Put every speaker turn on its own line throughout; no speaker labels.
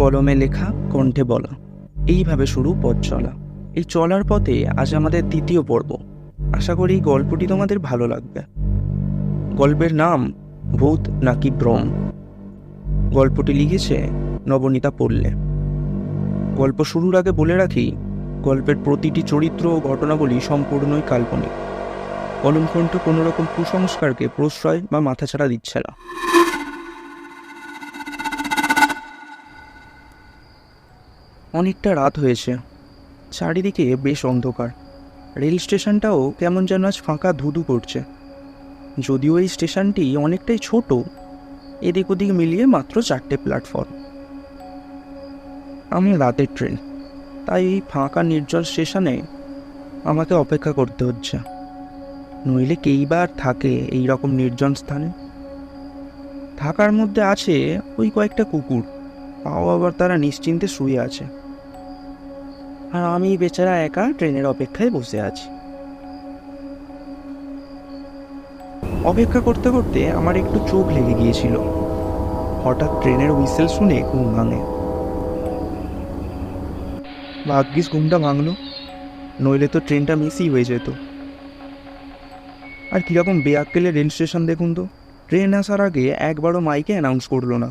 কলমে লেখা, কণ্ঠে বলা, এইভাবে শুরু পথ চলা। এই চলার পথে আজ আমাদের দ্বিতীয় পর্ব। আশা করি গল্পটি তোমাদের ভালো লাগবে। গল্পের নাম ভূত নাকি ভ্রম। গল্পটি লিখেছে নবনীতা পল্লে। গল্প শুরুর আগে বলে রাখি, গল্পের প্রতিটি চরিত্র ও ঘটনাবলী সম্পূর্ণই কাল্পনিক। কলমকণ্ঠ কোনো রকম কুসংস্কারকে প্রশ্রয় বা মাথাছাড়া দিচ্ছে না। অনেকটা রাত হয়েছে, চারিদিকে বেশ অন্ধকার। রেল স্টেশনটাও কেমন যেন আজ ফাঁকা ধুধু করছে। যদিও এই স্টেশনটি অনেকটাই ছোট, এদিক ওদিক মিলিয়ে মাত্র 4টে প্ল্যাটফর্ম। আমি রাতের ট্রেন, তাই এই ফাঁকা নির্জন স্টেশনে আমাকে অপেক্ষা করতে হচ্ছে। নইলে কেইবার থাকে এই রকম নির্জন স্থানে। থাকার মধ্যে আছে ওই কয়েকটা কুকুর, তাও আবার তারা নিশ্চিন্তে শুয়ে আছে, আর আমি বেচারা একা ট্রেনের অপেক্ষায় বসে আছি। অপেক্ষা করতে করতে আমার একটু চোখ লেগে গিয়েছিল। হঠাৎ ট্রেনের হুইসেল শুনে ঘুম ভাঙে। ভাগ্যিস ঘুমটা ভাঙলো, নইলে তো ট্রেনটা মিসই হয়ে যেত। আর কীরকম বেআক্কেলে রেল স্টেশন দেখুন তো। ট্রেন আসার আগে একবারও মাইকে অ্যানাউন্স করলো না।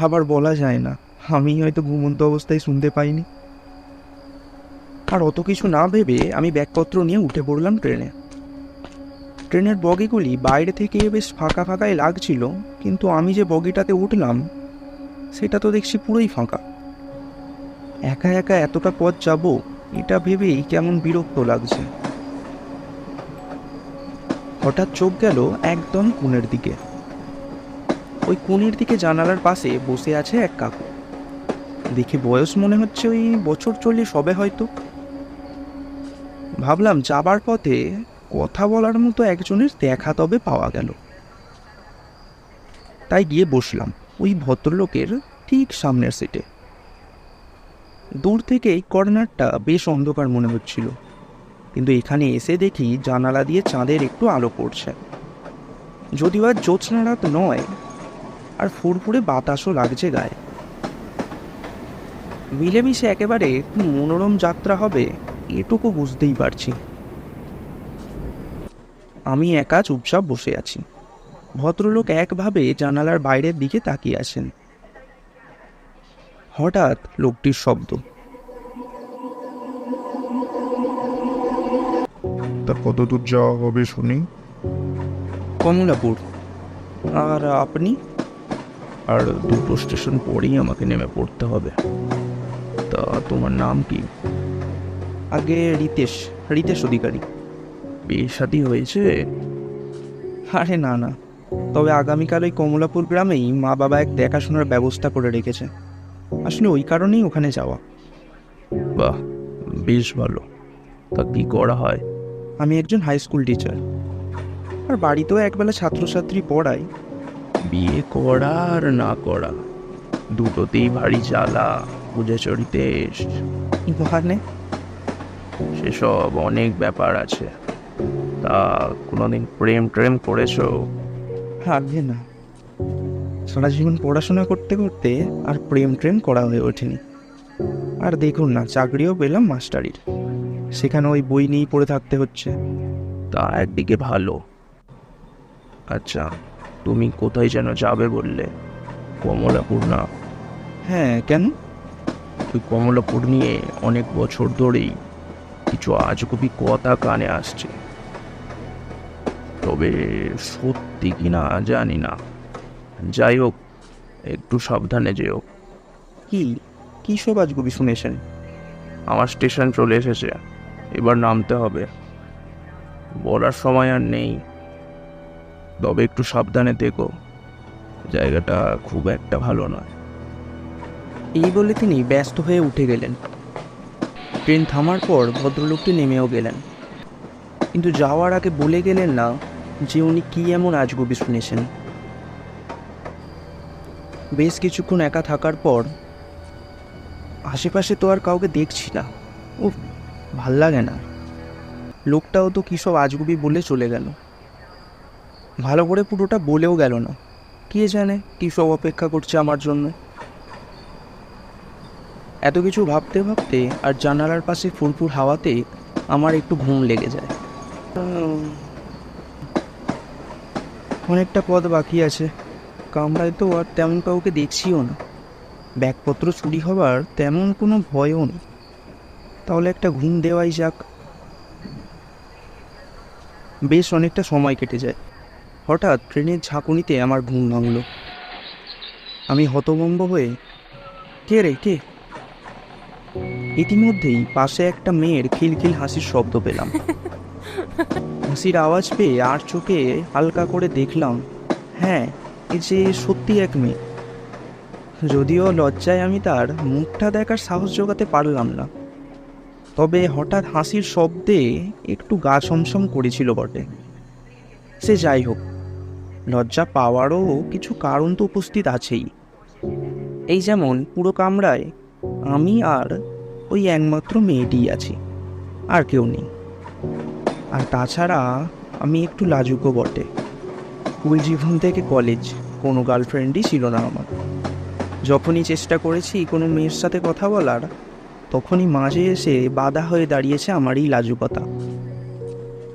আবার বলা যায় না আমি হয়তো ঘুমন্ত অবস্থায় শুনতে পাইনি। আর অত কিছু না ভেবে আমি ব্যাগপত্র নিয়ে উঠে পড়লাম ট্রেনে। ট্রেনের বগিগুলি বাইরে থেকে বেশ ফাঁকা ফাঁকাই লাগছিল, কিন্তু আমি যে বগিটাতে উঠলাম সেটা তো দেখছি পুরোই ফাঁকা। একা একা এতটা পথ যাব, এটা ভেবেই কেমন বিরক্ত লাগছে। হঠাৎ চোখ গেল একদম কোণের দিকে। ওই কোণের দিকে জানালার পাশে বসে আছে এক কাকু। দেখে বয়স মনে হচ্ছে ওই বছর 40 হবে হয়তো। ভাবলাম যাবার পথে কথা বলার মতো একজনের দেখা তবে পাওয়া গেল। তাই গিয়ে বসলাম ওই ভদ্রলোকের ঠিক সামনের সিটে। দূর থেকে এই কর্নারটা বেশ অন্ধকার মনে হচ্ছিল, কিন্তু এখানে এসে দেখি জানালা দিয়ে চাঁদের একটু আলো পড়ছে। যদিও আর জ্যোৎস্না রাত নয়, আর ফুরফুরে বাতাসও লাগছে গায়ে। মিলেমিশে একেবারে মনোরম যাত্রা হবে এটুকু বুঝতেই পারছি। আমি একা চুপচাপ বসে আছি। ভদ্রলোক একভাবে জানালার বাইরের দিকে তাকিয়ে আছেন। হঠাৎ লোকটির শব্দ,
তা কত দূর যাওয়া হবে শুনি?
কমলাপুর। আর আপনি? আর 2টো স্টেশন পরেই আমাকে নেমে পড়তে হবে। তা তোমার নাম কি? আগে রিতেশ, রিতেশ অধিকারী। বিয়ে শাদী হয়েছে? আরে না না, তবে আগামীকাল ওই কমলাপুর গ্রামেই মা বাবা এক দেখাশোনার ব্যবস্থা করে রেখেছে। আসলে ওই কারণেই ওখানে যাওয়া। বাহ, বেশ ভালো। তা কি করা হয়? আমি একজন হাই স্কুল টিচার, আর বাড়িতেও একবেলা ছাত্রছাত্রী পড়াই। বিয়ে করা আর না করা দুটোতেই ভারী জ্বালা, বুঝে চড়িতে। মানে সেসব অনেক ব্যাপার আছে। তা কোনোদিন প্রেম ট্রেম করেছো? আগে না, সারা জীবন পড়াশোনা করতে করতে আর প্রেম ট্রেম করা হয়ে ওঠেনি। আর দেখুন না, চাকরিও পেলাম মাস্টারির, সেখানে ওই বই নিয়েই পড়ে থাকতে হচ্ছে। তা একদিকে ভালো। আচ্ছা, তুমি কোথায় যেন যাবে বললে? কমলাপুর না? হ্যাঁ, কেন? ওই কমলাপুর নিয়ে অনেক বছর ধরেই কিছু আজগুবি কথা কানে আসছে, তবে সত্যি কিনা জানি না। যাই হোক, একটু সাবধানে যেও। কি সব আজগুবি শুনেছেন? আমার স্টেশন চলে এসেছে, এবার নামতে হবে। বলার সময় আর নেই, তবে একটু সাবধানে দেখো, জায়গাটা খুব একটা ভালো নয়। এই বলে তিনি ব্যস্ত হয়ে উঠে গেলেন। ট্রেন থামার পর ভদ্রলোকটি নেমেও গেলেন, কিন্তু যাওয়ার আগে বলে গেলেন না যে উনি কি এমন আজগুবি শুনেছেন। বেশ কিছুক্ষণ একা থাকার পর আশেপাশে তো আর কাউকে দেখছি না। ও ভাল লাগে না। লোকটাও তো কী সব আজগুবি বলে চলে গেল। ভালো করে পুরোটা বলেও গেল না। কে জানে কী সব অপেক্ষা করছে আমার জন্য। এত কিছু ভাবতে ভাবতে আর জানালার পাশে ফুরফুর হাওয়াতে আমার একটু ঘুম লেগে যায়। অনেকটা পথ বাকি আছে। কামরায় তো আর তেমন কাউকে দেখছিও না, ব্যাগপত্র চুরি হবার তেমন কোনো ভয়ও নেই। তাহলে একটা ঘুম দেওয়াই যাক। বেশ অনেকটা সময় কেটে যায়। হঠাৎ ট্রেনের ঝাঁকুনিতে আমার ঘুম ভাঙল। আমি হতভম্ব হয়ে, কে রে কে? ইতিমধ্যেই পাশে একটা মেয়ের খিলখিল হাসির শব্দ পেলাম। হাসির আওয়াজ পেয়ে আর চোখে হালকা করে দেখলাম, হ্যাঁ, এই যে সত্যি এক মেয়ে। যদিও লজ্জায় আমি তার মুখটা দেখার সাহস জোগাতে পারলাম না, তবে হঠাৎ হাসির শব্দে একটু গা ছমছম করেছিল বটে। সে যাই হোক, লজ্জা পাওয়ারও কিছু কারণ তো উপস্থিত আছেই। এই যেমন পুরো কামরায় আমি আর ওই একমাত্র মেয়েটিই আছি, আর কেউ নেই। আর তাছাড়া আমি একটু লাজুকও বটে। স্কুল জীবন থেকে কলেজ কোনো গার্লফ্রেন্ডই ছিল না আমার। যখনই চেষ্টা করেছি কোনো মেয়ের সাথে কথা বলার, তখনই মাঝে এসে বাধা হয়ে দাঁড়িয়েছে আমার এই লাজুকতা।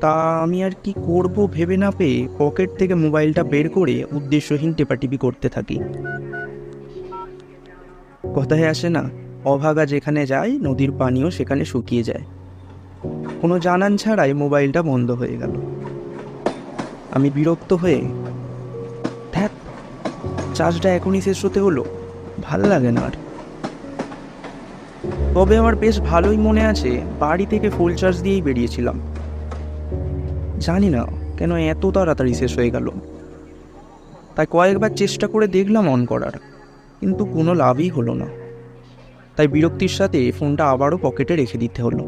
তা আমি আর কি করব ভেবে না পেয়ে পকেট থেকে মোবাইলটা বের করে উদ্দেশ্যহীন টেপাটিপি করতে থাকি। কথায় আসে না, অভাগা যেখানে যায় নদীর পানিও সেখানে শুকিয়ে যায়। কোনো জানান ছাড়াই মোবাইলটা বন্ধ হয়ে গেল। আমি বিরক্ত হয়ে, ধ্যাৎ, চার্জটা এখনই শেষ হতে হলো, ভাল লাগে না আর। তবে আমার বেশ ভালোই মনে আছে, বাড়ি থেকে ফুল চার্জ দিয়েই বেরিয়েছিলাম। জানি না কেন এত তাড়াতাড়ি শেষ হয়ে গেল। তাই কয়েকবার চেষ্টা করে দেখলাম অন করার, কিন্তু কোনো লাভই হলো না। তাই বিরক্তির সাথে ফোনটা আবারও পকেটে রেখে দিতে হলো।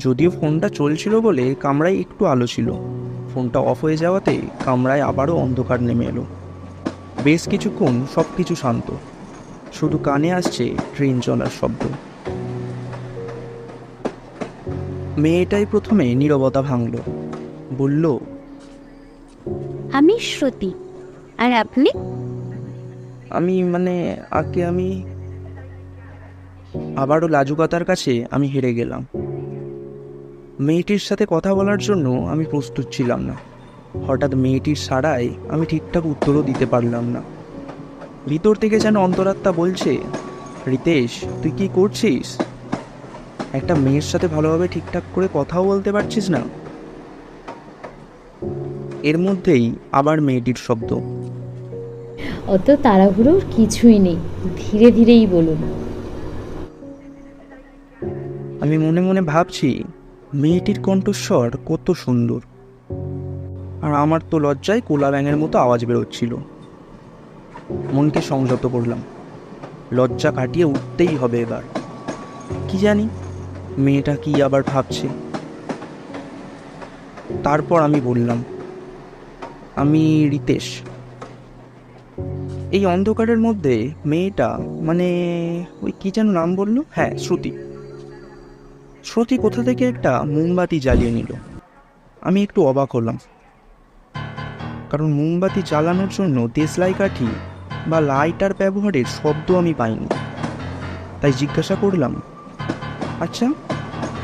যদিও ফোনটা চলছিল বলে কামরায় একটু আলো ছিল, ফোনটা অফ হয়ে যাওয়াতে কামরায় আবারও অন্ধকার নেমে এলো। বেশ কিছুক্ষণ সব কিছু শান্ত, শুধু কানে আসছে ট্রেন চলার শব্দ। মেয়েটাই প্রথমে নীরবতা ভাঙল, বলল,
আমি শ্রুতি। আর আপনি?
আমি আমি আবারও লাজুকতার কাছে আমি হেরে গেলাম। মেয়েটির সাথে কথা বলার জন্য আমি প্রস্তুত ছিলাম না। হঠাৎ মেয়েটির সাড়ায় আমি ঠিকঠাক উত্তরও দিতে পারলাম না। ভিতর থেকে যেন অন্তরাত্মা বলছে, রিতেশ, তুই কি করছিস? একটা মেয়ের সাথে ভালোভাবে ঠিকঠাক করে কথাও বলতে পারছিস না? এর মধ্যেই আবার মেয়েটির শব্দ,
অত তাড়াহুড়োর কিছুই নেই, ধীরে ধীরেই বলুন।
আমি মনে মনে ভাবছি, মেয়েটির কণ্ঠস্বর কত সুন্দর, আর আমার তো লজ্জায় কোলা ব্যাঙের মতো আওয়াজ বেরোচ্ছিল। মনকে সংযত করলাম, লজ্জা কাটিয়ে উঠতেই হবে এবার। কি জানি মেয়েটা কি আবার ভাবছে। তারপর আমি বললাম, আমি রিতেশ। এই অন্ধকারের মধ্যে মেয়েটা, ওই কি যেন নাম বললো, হ্যাঁ, শ্রুতি। শ্রুতি কোথা থেকে একটা মোমবাতি জ্বালিয়ে নিল। আমি একটু অবাক হলাম, কারণ মোমবাতি জ্বালানোর জন্য দেশলাই কাঠি বা লাইটার ব্যবহারের শব্দ আমি পাইনি। তাই জিজ্ঞাসা করলাম, আচ্ছা,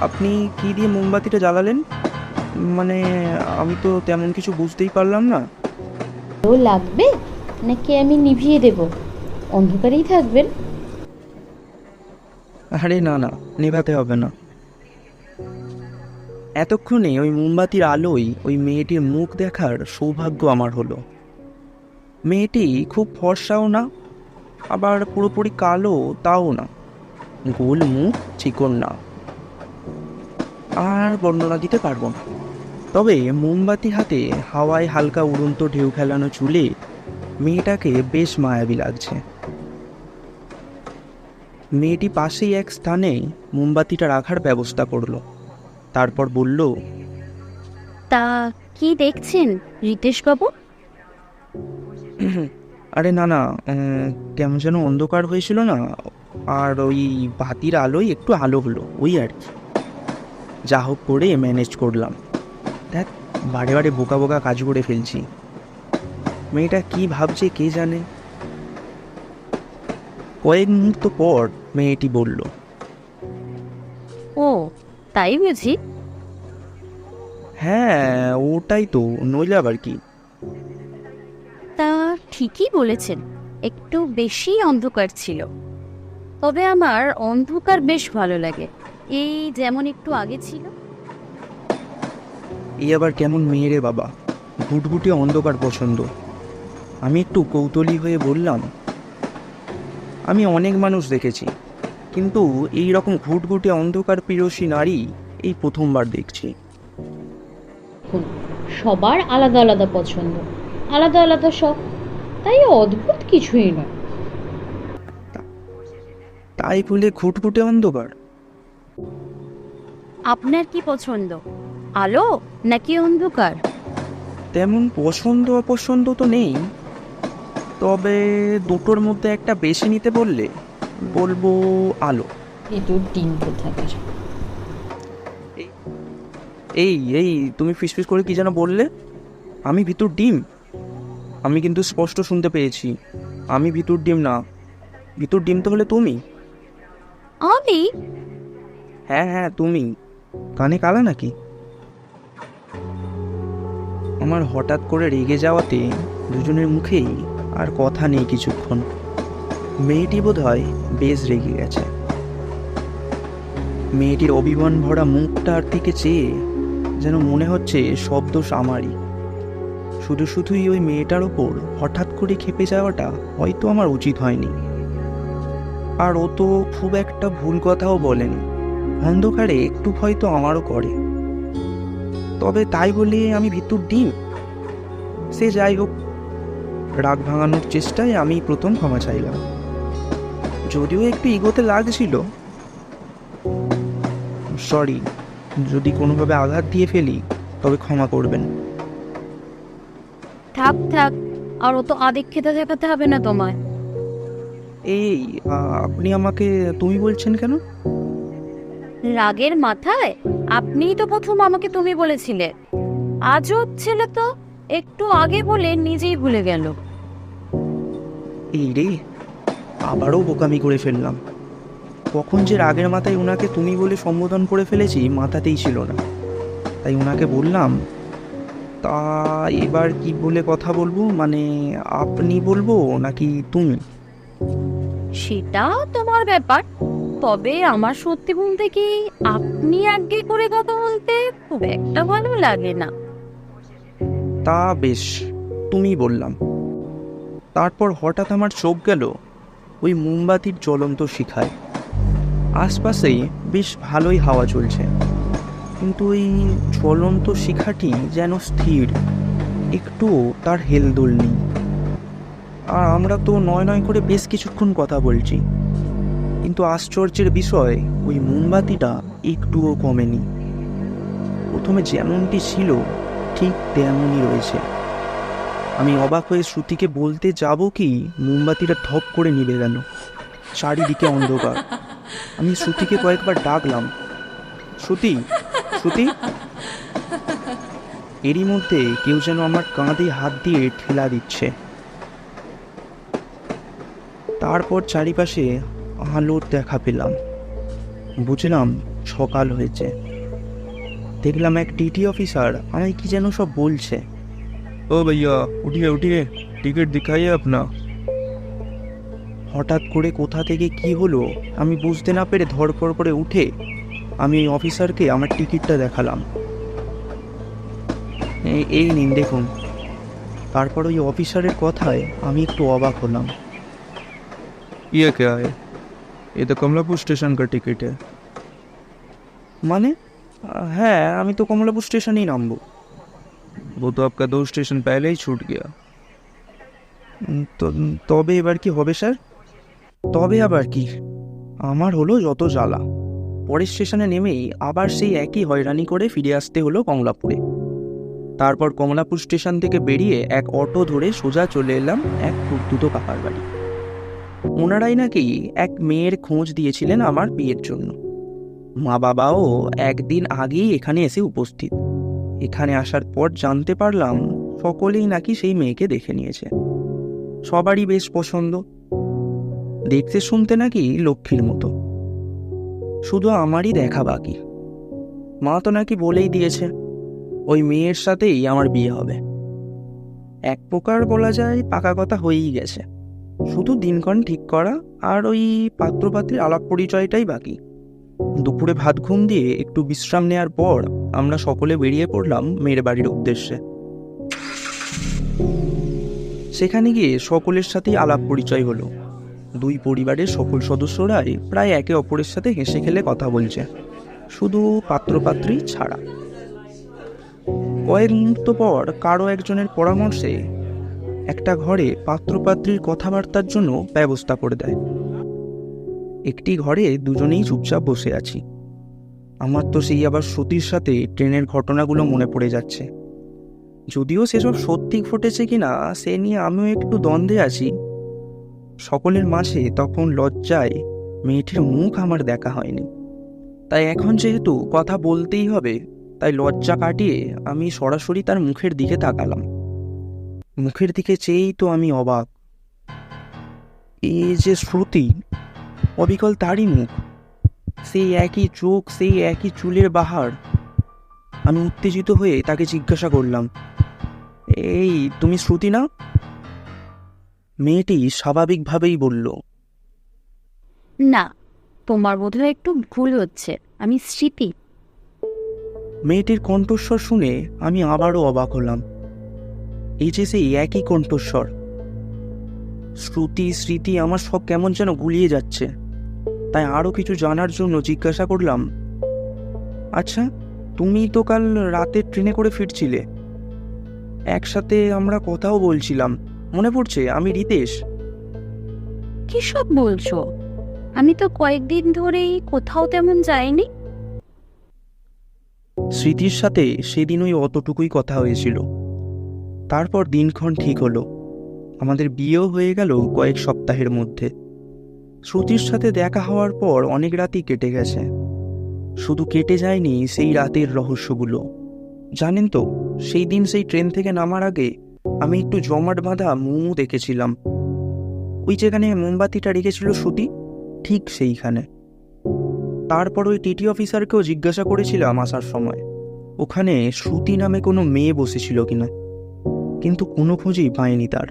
আপনি কি দিয়ে মোমবাতিটা জ্বালালেন? আমি তো তেমন কিছু বুঝতেই পারলাম না।
ও লাগবে নাকি আমি নিভিয়ে দেব? অন্ধকারেই থাকবেন?
আরে না না, নেভাতে হবে না। এতক্ষণে ওই মোমবাতির আলোয় ওই মেয়েটির মুখ দেখার সৌভাগ্য আমার হলো। মেয়েটি খুব ফর্সাও না, আবার পুরোপুরি কালো তাও না, গোল মুখ, চিকন না। আর বর্ণনা দিতে পারবো না। তবে মোমবাতি হাতে হাওয়ায় হালকা উড়ন্ত ঢেউ খেলানো চুলে মেয়েটাকে বেশ মায়াবী লাগছে। মেয়েটি পাশেই এক স্থানে মোমবাতিটা রাখার ব্যবস্থা করলো। তারপর বলল,
তা কি দেখছেন রিতেশবাবু?
আরে না না, কেমন যেন অন্ধকার হয়েছিল না, আর ওই বাতির আলোয় একটু আলো হলো, ওই আর কি। যা হোক করে ম্যানেজ করলাম। দেখ, বারে বারে বোকা বোকা কাজ করে ফেলছি। মেয়েটা কি ভাবছে কে জানে। কয়েক মুহূর্ত পর মেয়েটি বলল,
ও তাই বুঝি?
হ্যাঁ ওটাই তো, নইলে আবার কি।
তা ঠিকই বলেছেন, একটু বেশি অন্ধকার ছিল। তবে আমার অন্ধকার বেশ ভালো লাগে, এই যেমন একটু আগে ছিল।
এই আবার কেমন মেয়ে রে বাবা, ঘুটঘুটে অন্ধকার পছন্দ। আমি একটু কৌতূহলী হয়ে বললাম, আমি অনেক মানুষ দেখেছি, কিন্তু এই রকম ঘুটঘুটে অন্ধকার প্রিয়সী নারী এই প্রথমবার দেখছি।
দেখুন, সবার আলাদা আলাদা পছন্দ, আলাদা আলাদা শখ, তাই অদ্ভুত কিছুই নয়।
তাই বলে ঘুটঘুটে অন্ধকার?
আপনার কি পছন্দ, আলো নাকি অন্ধকার?
তেমন পছন্দ অপছন্দ তো নেই, তবে দুটোর মধ্যে একটা বেছে নিতে বললে বলবো আলো।
ভিতর ডিম কোথাকার।
এই এই তুমি ফিসফিস করে কি যেন বললে? আমি ভিতর ডিম? আমি কিন্তু স্পষ্ট শুনতে পেয়েছি, আমি ভিতর ডিম না। ভিতর ডিম তো হলে তুমি।
আমি?
হ্যাঁ হ্যাঁ তুমি। কানে কালা নাকি? আমার হঠাৎ করে রেগে যাওয়াতে দুজনের মুখেই আর কথা নেই কিছুক্ষণ। মেয়েটি বোধহয় বেশ রেগে গেছে। মেয়েটির অভিমান ভরা মুখটার দিকে চেয়ে যেন মনে হচ্ছে সব দোষ আমারই। শুধু শুধুই ওই মেয়েটার ওপর হঠাৎ করে ক্ষেপে যাওয়াটা হয়তো আমার উচিত হয়নি। আর ও তো খুব একটা ভুল কথাও বলেনি, অন্ধকারে একটু ভয় তো আমারও করে। তবে তাই বলে আমি ভিতর ডিম? সে যাই হোক, রাগ ভাঙানোর চেষ্টায় আমি প্রথম ক্ষমা চাইলাম, যদিও একটু ইগোতে লাগছিল। সরি, যদি কোনোভাবে আঘাত দিয়ে ফেলি তবে ক্ষমা করবেন।
থাক থাক, আর অত আদিক্ষেতা দেখাতে হবে না তোমায়।
এই আপনি আমাকে তুমি বলছেন কেন?
রাগের মাথায় আপনিই তো প্রথম আমাকে তুমি বলেছিলে। আজব ছেলে তো, একটু আগে বলে নিজেই ভুলে গেল।
এই রে, আবারও বোকামি করে ফেললাম। কখন যে রাগের মাথায় ওনাকে তুমি বলে সম্বোধন করে ফেলেছি মাথাতেই ছিল না, তাই ওনাকে বললাম। তা এবার কি বলে কথা বলবো, মানে আপনি বলবো নাকি তুমি?
সেটা তোমার ব্যাপার, তবে আমার সত্যি বলতে কি, আপনি আগে করে কথা বলতে খুব একটা ভালো লাগে না।
তা বেশ, তুমি বললাম। তারপর হঠাৎ আমার চোখ গেল ওই মোমবাতির জ্বলন্ত শিখায়। আশপাশেই বেশ ভালোই হাওয়া চলছে, কিন্তু ওই জ্বলন্ত শিখাটি যেন স্থির, একটুও তার হেলদোল নেই। আর আমরা তো নয় নয় করে বেশ কিছুক্ষণ কথা বলছি, কিন্তু আশ্চর্যের বিষয় ওই মোমবাতিটা একটুও কমেনি। প্রথমে যেমনটি ছিল ঠিক তেমনই রয়েছে। আমি অবাক হয়ে শ্রুতিকে বলতে যাব কি, মোমবাতিটা ধপ করে নিভে গেল। চারিদিকে অন্ধকার। আমি শ্রুতিকে কয়েকবার ডাকলাম, শ্রুতি, শ্রুতি। এরই মধ্যে কেউ যেন আমার কাঁধে হাত দিয়ে ঠেলা দিচ্ছে। তারপর চারিপাশে আলোর দেখা পেলাম, বুঝলাম সকাল হয়েছে। দেখলাম এক টিটি অফিসার আমায় কি যেন সব বলছে।
ओ भैया उठिए उठिए, टिकट दिखाइए अपना।
হঠাৎ করে কোথা থেকে কি হলো আমি বুঝতে না পেরে ধড়ফড় করে উঠে আমি ওই অফিসারকে আমার টিকিটটা দেখালাম। এই নিন দেখুন। তারপর ওই অফিসারের কথায় আমি একটু অবাক হলাম।
ये क्या है? ये तो कमलापुर स्टेशन का टिकट है।
মানে হ্যাঁ, আমি তো কমলাপুর স্টেশনেই নামবো।
वो तो आपका 2 स्टेशन पहले ही छूट गया।
তবে এবার কি হবে স্যার? তবে আবার কি, আমার হলো যত জ্বালা। পরের স্টেশনে নেমেই আবার সেই একই হয়রানি করে ফিরে আসতে হলো কমলাপুরে। তারপর কমলাপুর স্টেশন থেকে বেরিয়ে এক অটো ধরে সোজা চলে এলাম এক খুড়তুতো কাকার বাড়ি। ওনারাই নাকি এক মেয়ের খোঁজ দিয়েছিলেন আমার বিয়ের জন্য। মা বাবাও একদিন আগেই এখানে এসে উপস্থিত। এখানে আসার পর জানতে পারলাম সকলেই নাকি সেই মেয়েকে দেখে নিয়েছে, সবারই বেশ পছন্দ। দেখতে শুনতে নাকি লক্ষ্মীর মতো। শুধু আমারই দেখা বাকি। মা তো নাকি বলেই দিয়েছে ওই মেয়ের সাথেই আমার বিয়ে হবে। এক প্রকার বলা যায় পাকা কথা হয়েই গেছে, শুধু দিনক্ষণ ঠিক করা আর ওই পাত্রপাত্রীর আলাপ পরিচয়টাই বাকি। দুপুরে ভাত ঘুম দিয়ে একটু বিশ্রাম নেওয়ার পর আমরা সকলে বেরিয়ে পড়লাম মেয়ের বাড়ির উদ্দেশ্যে। সেখানে গিয়ে সকলের সাথেই আলাপ পরিচয় হলো। দুই পরিবারের সকল সদস্যরাই প্রায় একে অপরের সাথে হেসে খেলে কথা বলছে, শুধু পাত্রপাত্রী ছাড়া। কয়েক মুহূর্ত পর কারো একজনের পরামর্শে একটা ঘরে পাত্রপাত্রীর কথাবার্তার জন্য ব্যবস্থা করে দেয়। একটি ঘরে দুজনেই চুপচাপ বসে আছি। আমার তো সেই আবার শ্রুতির সাথে ট্রেনের ঘটনাগুলো মনে পড়ে যাচ্ছে। যদিও সেসব সত্যি ঘটেছে কিনা সে নিয়ে আমিও একটু দ্বন্দ্বে আছি। সকলের মাঝে তখন লজ্জায় মেয়েটির মুখ আমার দেখা হয়নি, তাই এখন যেহেতু কথা বলতেই হবে তাই লজ্জা কাটিয়ে আমি সরাসরি তার মুখের দিকে তাকালাম। মুখের দিকে চেয়েই তো আমি অবাক। এই যে শ্রুতি, অবিকল তারই মুখ, সেই একই চোখ, সেই একই চুলের বাহার। আমি উত্তেজিত হয়ে তাকে জিজ্ঞাসা করলাম, এই তুমি শ্রুতি না? মেয়েটি স্বাভাবিকভাবেই বলল,
না, তোমার বোধহয় একটু ভুল হচ্ছে, আমি স্মৃতি।
মেয়েটির কণ্ঠস্বর শুনে আমি আবারও অবাক হলাম। এই যে সেই একই কণ্ঠস্বর। শ্রুতি স্মৃতি আমার সব কেমন যেন গুলিয়ে যাচ্ছে। তাই আরও কিছু জানার জন্য জিজ্ঞাসা করলাম, আচ্ছা তুমি তো কাল রাতে ট্রেনে করে ফিরছিলে, একসাথে আমরা কথাও বলছিলাম, মনে পড়ছে? আমি রিতেশ।
কি সব বলছো? আমি তো কয়েকদিন ধরেই কোথাও তেমন যাইনি।
স্মৃতির সাথে সেদিন ওই অতটুকুই কথা হয়েছিল। তারপর দিনক্ষণ ঠিক হলো, আমাদের বিয়েও হয়ে গেল কয়েক সপ্তাহের মধ্যে। শ্রুতির সাথে দেখা হওয়ার পর অনেক রাতই কেটে গেছে, শুধু কেটে যায়নি সেই রাতের রহস্যগুলো। জানেন তো, সেই দিন সেই ট্রেন থেকে নামার আগে আমি একটু জমাট বাঁধা মোমো দেখেছিলাম। ওই যেখানে মোমবাতিটা রেখেছিল শ্রুতি, ঠিক সেইখানে। তারপর ওই টিটি অফিসারকেও জিজ্ঞাসা করেছিলাম আসার সময় ওখানে শ্রুতি নামে কোনো মেয়ে বসেছিল কিনা, কিন্তু কোনো খোঁজই পাইনি তার।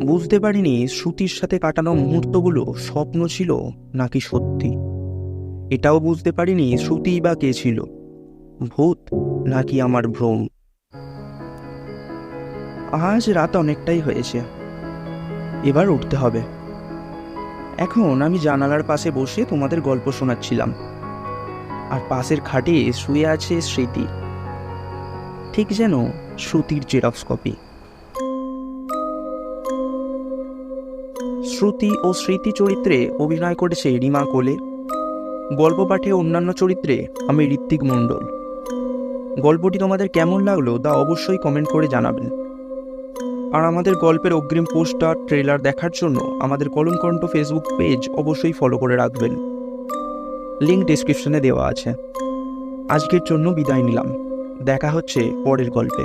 বুঝতে পারিনি শ্রুতির সাথে কাটানো মুহূর্তগুলো স্বপ্ন ছিল নাকি সত্যি। এটাও বুঝতে পারিনি শ্রুতি বা কে ছিল, ভূত নাকি আমার ভ্রম। আজ রাত অনেকটাই হয়েছে, এবার উঠতে হবে। এখন আমি জানালার পাশে বসে তোমাদের গল্প শোনাচ্ছিলাম, আর পাশের খাটে শুয়ে আছে স্মৃতি, ঠিক যেন শ্রুতির জেরক্স কপি। শ্রুতি ও স্মৃতি চরিত্রে অভিনয় করেছে রিমা কোলে। গল্প পাঠে অন্যান্য চরিত্রে আমি ঋত্বিক মণ্ডল। গল্পটি তোমাদের কেমন লাগলো তা অবশ্যই কমেন্ট করে জানাবেন। আর আমাদের গল্পের অগ্রিম পোস্টার ট্রেলার দেখার জন্য আমাদের কলমকণ্ঠ ফেসবুক পেজ অবশ্যই ফলো করে রাখবেন, লিঙ্ক ডেসক্রিপশনে দেওয়া আছে। আজকের জন্য বিদায় নিলাম, দেখা হচ্ছে পরের গল্পে।